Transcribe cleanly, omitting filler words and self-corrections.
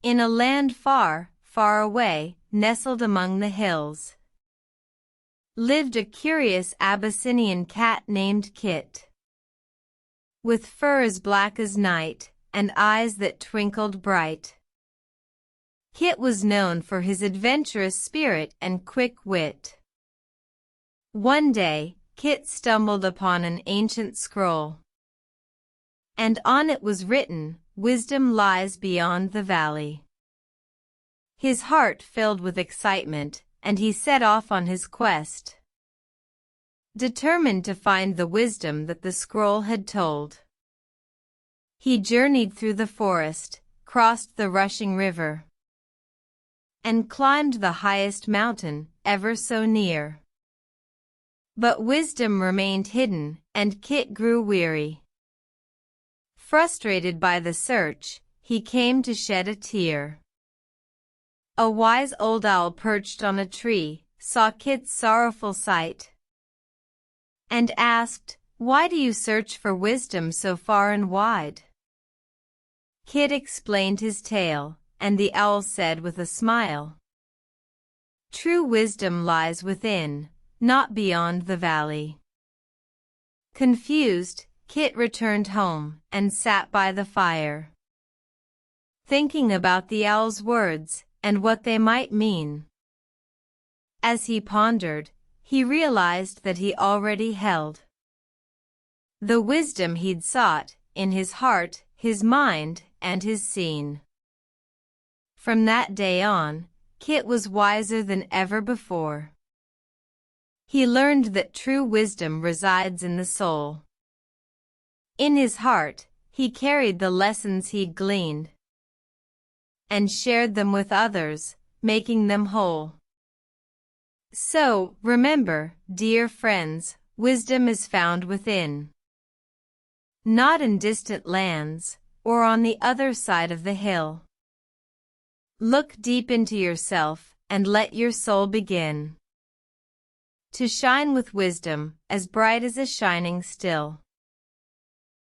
In a land far, far away, nestled among the hills, lived a curious Abyssinian cat named Kit, with fur as black as night, and eyes that twinkled bright. Kit was known for his adventurous spirit and quick wit. One day, Kit stumbled upon an ancient scroll, and on it was written, "Wisdom lies beyond the valley." His heart filled with excitement, and he set off on his quest, determined to find the wisdom that the scroll had told. He journeyed through the forest, crossed the rushing river, and climbed the highest mountain, ever so near. But wisdom remained hidden, and Kit grew weary. Frustrated by the search, he came to shed a tear. A wise old owl perched on a tree, saw Kit's sorrowful sight, and asked, "Why do you search for wisdom so far and wide?" Kit explained his tale, and the owl said with a smile, "True wisdom lies within, not beyond the valley." Confused, Kit returned home and sat by the fire, thinking about the owl's words and what they might mean. As he pondered, he realized that he already held the wisdom he'd sought in his heart, his mind, and his scene. From that day on, Kit was wiser than ever before. He learned that true wisdom resides in the soul. In his heart, he carried the lessons he'd gleaned and shared them with others, making them whole. So, remember, dear friends, wisdom is found within, not in distant lands, or on the other side of the hill. Look deep into yourself, and let your soul begin to shine with wisdom, as bright as a shining still.